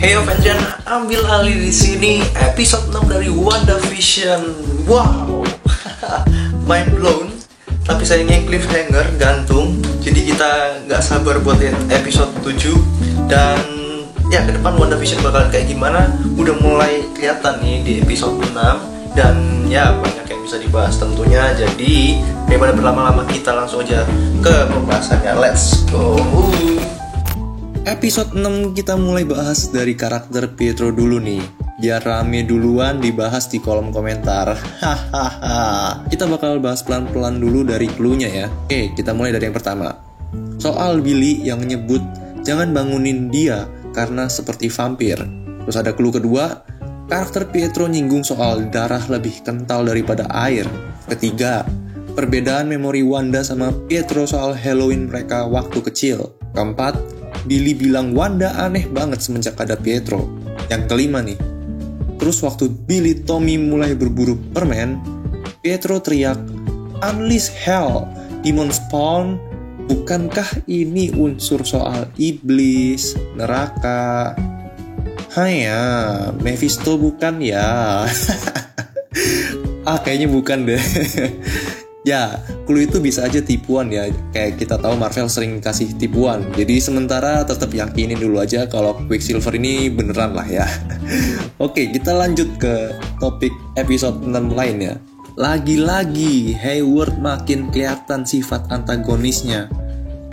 Hey Avengers, ambil alih di sini episode 6 dari WandaVision. Wow, mind blown. Tapi sayangnya cliffhanger gantung. Jadi kita nggak sabar buat episode 7. Dan ya ke depan WandaVision bakal kayak gimana udah mulai kelihatan nih di episode 6. Dan ya banyak yang bisa dibahas tentunya. Jadi daripada berlama-lama kita langsung aja ke pembahasannya. Let's go. Episode 6 kita mulai bahas dari karakter Pietro dulu nih. Biar rame duluan dibahas di kolom komentar. Hahaha. Kita bakal bahas pelan-pelan dulu dari clue-nya ya. Oke, kita mulai dari yang pertama. Soal Billy yang menyebut jangan bangunin dia karena seperti vampir. Terus ada clue kedua, karakter Pietro nyinggung soal darah lebih kental daripada air. Ketiga, perbedaan memori Wanda sama Pietro soal Halloween mereka waktu kecil. Keempat, Billy bilang Wanda aneh banget semenjak ada Pietro. Yang kelima nih, terus waktu Billy Tommy mulai berburu permen, Pietro teriak, "Unleash hell, demon spawn." Bukankah ini unsur soal iblis, neraka? Hanya, Mephisto bukan ya? Kayaknya bukan deh. Ya, clue itu bisa aja tipuan ya. Kayak kita tahu Marvel sering kasih tipuan. Jadi sementara tetap yakinin dulu aja kalau Quicksilver ini beneran lah ya. Oke, kita lanjut ke topik episode 6 lainnya. Lagi-lagi Hayward makin kelihatan sifat antagonisnya.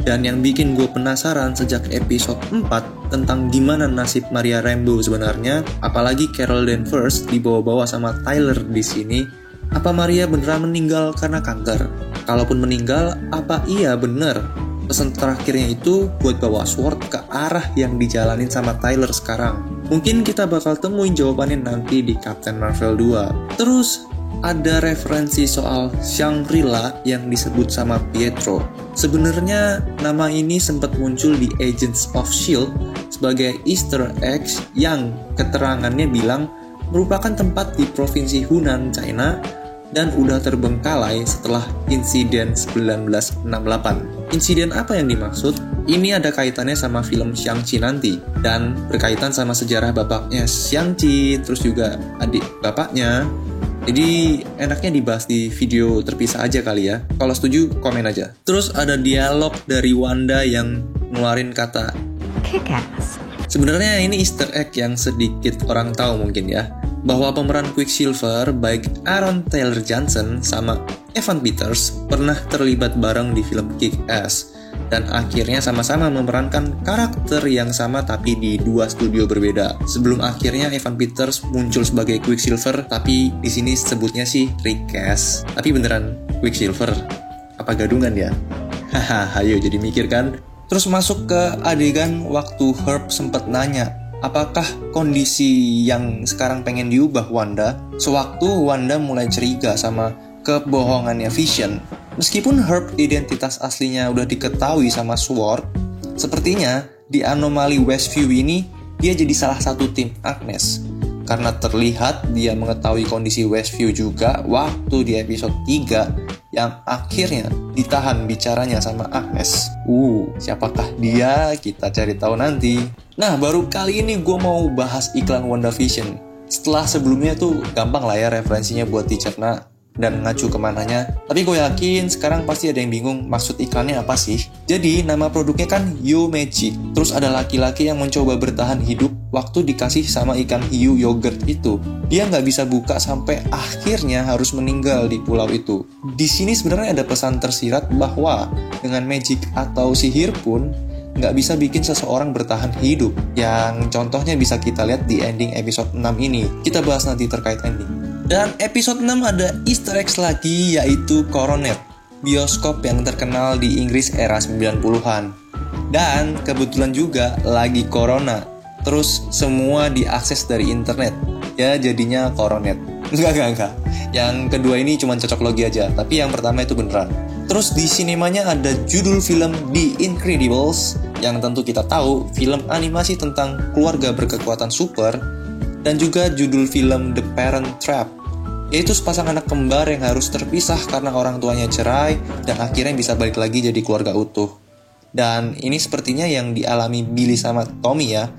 Dan yang bikin gue penasaran sejak episode 4 tentang gimana nasib Maria Rambeau sebenarnya, apalagi Carol Danvers dibawa-bawa sama Tyler di sini. Apa Maria beneran meninggal karena kanker? Kalaupun meninggal, apa iya bener? Pesan terakhirnya itu buat bawa Sword ke arah yang dijalanin sama Tyler sekarang. Mungkin kita bakal temuin jawabannya nanti di Captain Marvel 2. Terus, ada referensi soal Shangri-La yang disebut sama Pietro. Sebenarnya nama ini sempat muncul di Agents of S.H.I.E.L.D. sebagai Easter eggs yang keterangannya bilang merupakan tempat di provinsi Hunan, China, dan udah terbengkalai setelah insiden 1968. Insiden apa yang dimaksud? Ini ada kaitannya sama film Shang-Chi nanti, dan berkaitan sama sejarah bapaknya Shang-Chi, terus juga adik bapaknya. Jadi enaknya dibahas di video terpisah aja kali ya. Kalau setuju, komen aja. Terus ada dialog dari Wanda yang ngeluarin kata kick-ass. Sebenarnya ini Easter egg yang sedikit orang tahu mungkin ya, bahwa pemeran Quicksilver baik Aaron Taylor Johnson sama Evan Peters pernah terlibat bareng di film Kick-Ass dan akhirnya sama-sama memerankan karakter yang sama tapi di dua studio berbeda. Sebelum akhirnya Evan Peters muncul sebagai Quicksilver, tapi di sini sebutnya sih recast. Tapi beneran Quicksilver? Apa gadungan ya? Haha, ayo jadi mikir kan? Terus masuk ke adegan waktu Herb sempat nanya, apakah kondisi yang sekarang pengen diubah Wanda? Sewaktu Wanda mulai curiga sama kebohongannya Vision. Meskipun Herb identitas aslinya udah diketahui sama Sword, sepertinya di anomali Westview ini dia jadi salah satu tim Agnes. Karena terlihat dia mengetahui kondisi Westview juga waktu di episode 3 yang akhirnya ditahan bicaranya sama Agnes. Siapakah dia? Kita cari tahu nanti. Nah, baru kali ini gue mau bahas iklan WandaVision. Setelah sebelumnya tuh gampang lah ya referensinya buat dicerna dan ngacu kemananya. Tapi gue yakin sekarang pasti ada yang bingung maksud iklannya apa sih. Jadi nama produknya kan Yo Magic. Terus ada laki-laki yang mencoba bertahan hidup waktu dikasih sama ikan hiu yogurt itu. Dia nggak bisa buka sampai akhirnya harus meninggal di pulau itu. Di sini sebenarnya ada pesan tersirat bahwa dengan magic atau sihir pun nggak bisa bikin seseorang bertahan hidup. Yang contohnya bisa kita lihat di ending episode 6 ini. Kita bahas nanti terkait ending. Dan episode 6 ada Easter eggs lagi, yaitu Coronet, bioskop yang terkenal di Inggris era 90-an. Dan kebetulan juga lagi Corona, terus semua diakses dari internet. Ya jadinya Coronet. Enggak. Yang kedua ini cuma cocok logi aja, tapi yang pertama itu beneran. Terus di sinemanya ada judul film The Incredibles, yang tentu kita tahu film animasi tentang keluarga berkekuatan super, dan juga judul film The Parent Trap, yaitu sepasang anak kembar yang harus terpisah karena orang tuanya cerai dan akhirnya bisa balik lagi jadi keluarga utuh. Dan ini sepertinya yang dialami Billy sama Tommy ya.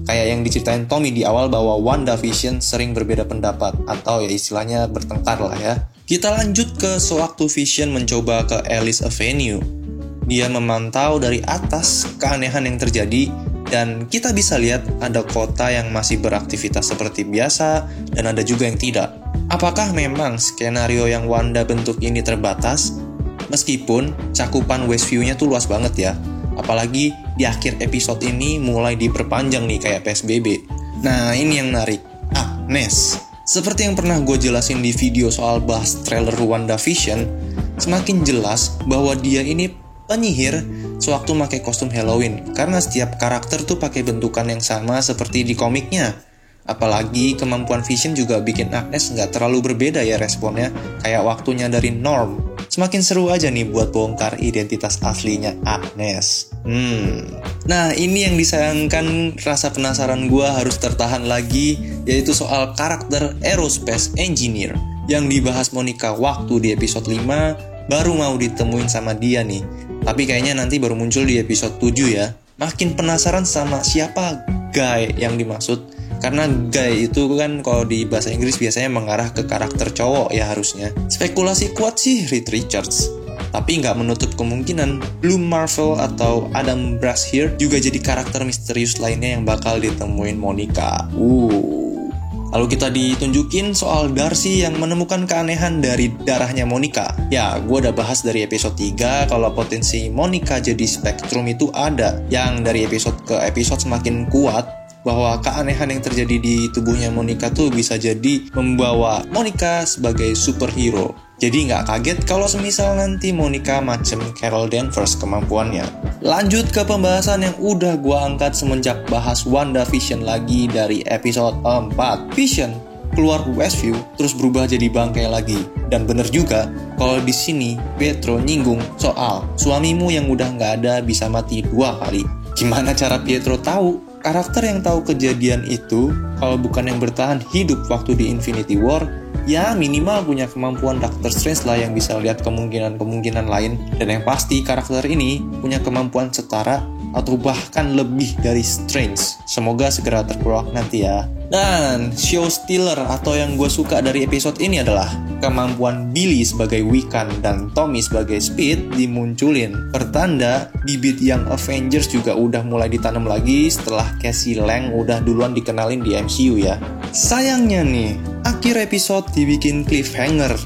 Kayak yang diceritain Tommy di awal bahwa WandaVision sering berbeda pendapat, atau ya istilahnya bertengkar lah ya. Kita lanjut ke sewaktu Vision mencoba ke Alice Avenue. Dia memantau dari atas keanehan yang terjadi, dan kita bisa lihat ada kota yang masih beraktivitas seperti biasa, dan ada juga yang tidak. Apakah memang skenario yang Wanda bentuk ini terbatas? Meskipun cakupan Westview-nya tuh luas banget ya. Apalagi di akhir episode ini mulai diperpanjang nih kayak PSBB. Nah, ini yang menarik. Agnes. Seperti yang pernah gue jelasin di video soal bahas trailer WandaVision, semakin jelas bahwa dia ini penyihir sewaktu pakai kostum Halloween. Karena setiap karakter tuh pakai bentukan yang sama seperti di komiknya. Apalagi kemampuan Vision juga bikin Agnes nggak terlalu berbeda ya responnya, kayak waktunya dari Norm. Semakin seru aja nih buat bongkar identitas aslinya Agnes. Nah, ini yang disayangkan, rasa penasaran gue harus tertahan lagi, yaitu soal karakter Aerospace Engineer yang dibahas Monica waktu di episode 5, baru mau ditemuin sama dia nih. Tapi kayaknya nanti baru muncul di episode 7 ya. Makin penasaran sama siapa Guy yang dimaksud. Karena Guy itu kan kalau di bahasa Inggris biasanya mengarah ke karakter cowok ya harusnya. Spekulasi kuat sih Reed Richards. Tapi nggak menutup kemungkinan Blue Marvel atau Adam Brashear juga jadi karakter misterius lainnya yang bakal ditemuin Monica. Lalu kita ditunjukin soal Darcy yang menemukan keanehan dari darahnya Monica. Ya, gue udah bahas dari episode 3 kalau potensi Monica jadi Spectrum itu ada. Yang dari episode ke episode semakin kuat, bahwa keanehan yang terjadi di tubuhnya Monica tuh bisa jadi membawa Monica sebagai superhero. Jadi nggak kaget kalau semisal nanti Monica macem Carol Danvers kemampuannya. Lanjut ke pembahasan yang udah gua angkat semenjak bahas WandaVision lagi dari episode 4. Vision keluar Westview terus berubah jadi bangkai lagi. Dan bener juga kalau di sini Pietro nyinggung soal suamimu yang udah nggak ada bisa mati 2 kali. Gimana cara Pietro tahu? Karakter yang tahu kejadian itu, kalau bukan yang bertahan hidup waktu di Infinity War, ya minimal punya kemampuan Doctor Strange lah yang bisa lihat kemungkinan-kemungkinan lain. Dan yang pasti karakter ini punya kemampuan setara atau bahkan lebih dari Strange. Semoga segera terkuak nanti ya. Dan show stealer atau yang gue suka dari episode ini adalah kemampuan Billy sebagai Wiccan dan Tommy sebagai Speed dimunculin. Pertanda bibit yang Avengers juga udah mulai ditanam lagi setelah Cassie Lang udah duluan dikenalin di MCU ya. Sayangnya nih, akhir episode dibikin cliffhanger.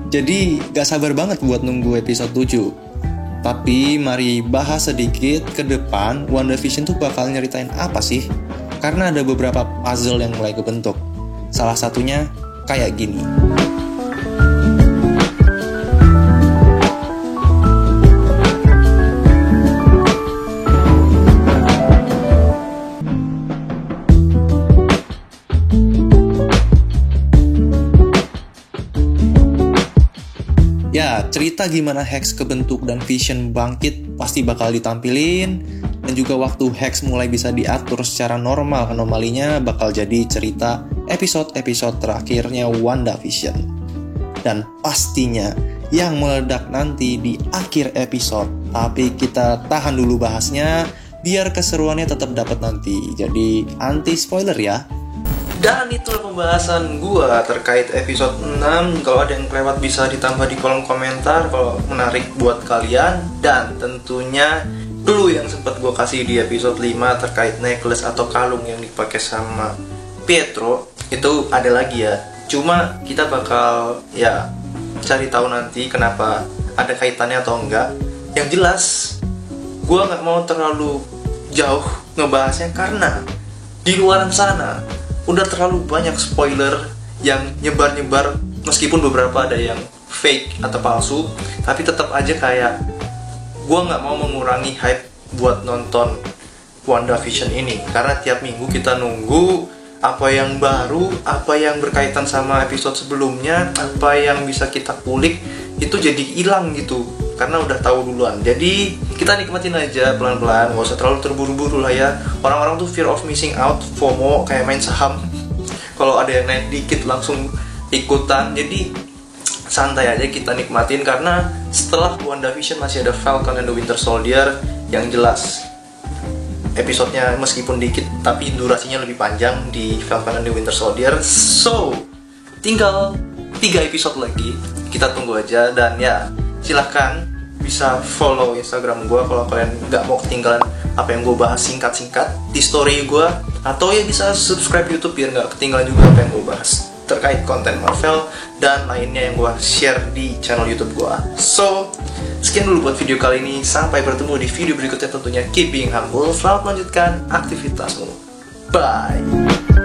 Jadi gak sabar banget buat nunggu episode 7. Tapi mari bahas sedikit ke depan WandaVision tuh bakal nyeritain apa sih? Karena ada beberapa puzzle yang mulai kebentuk. Salah satunya kayak gini. Ya, cerita gimana Hex kebentuk dan Vision bangkit pasti bakal ditampilin. Dan juga waktu Hex mulai bisa diatur secara normal anomalinya bakal jadi cerita episode-episode terakhirnya WandaVision. Dan pastinya yang meledak nanti di akhir episode. Tapi kita tahan dulu bahasnya biar keseruannya tetap dapat nanti. Jadi anti spoiler ya. Dan itulah pembahasan gua terkait episode 6. Kalau ada yang kelewat bisa ditambah di kolom komentar kalau menarik buat kalian. Dan tentunya clue yang sempat gua kasih di episode 5 terkait necklace atau kalung yang dipakai sama Pietro itu ada lagi ya. Cuma kita bakal ya cari tahu nanti kenapa ada kaitannya atau enggak. Yang jelas gua nggak mau terlalu jauh ngebahasnya karena di luar sana udah terlalu banyak spoiler yang nyebar-nyebar, meskipun beberapa ada yang fake atau palsu, tapi tetap aja kayak gue nggak mau mengurangi hype buat nonton WandaVision ini, karena tiap minggu kita nunggu apa yang baru, apa yang berkaitan sama episode sebelumnya, apa yang bisa kita kulik, itu jadi hilang gitu karena udah tahu duluan. Jadi kita nikmatin aja pelan-pelan, gak usah terlalu terburu-buru lah ya. Orang-orang tuh fear of missing out, FOMO, kayak main saham. Kalau ada yang naik dikit langsung ikutan. Jadi santai aja kita nikmatin, karena setelah WandaVision masih ada Falcon and the Winter Soldier yang jelas episodenya meskipun dikit tapi durasinya lebih panjang di Falcon and the Winter Soldier. So tinggal 3 episode lagi, kita tunggu aja. Dan ya silahkan bisa follow Instagram gue kalau kalian nggak mau ketinggalan apa yang gue bahas singkat-singkat di story gue, atau ya bisa subscribe YouTube biar nggak ketinggalan juga apa yang gue bahas terkait konten Marvel dan lainnya yang gue share di channel YouTube gue. So sekian dulu buat video kali ini, sampai bertemu di video berikutnya tentunya. Keep being humble, selamat melanjutkan aktivitasmu, bye.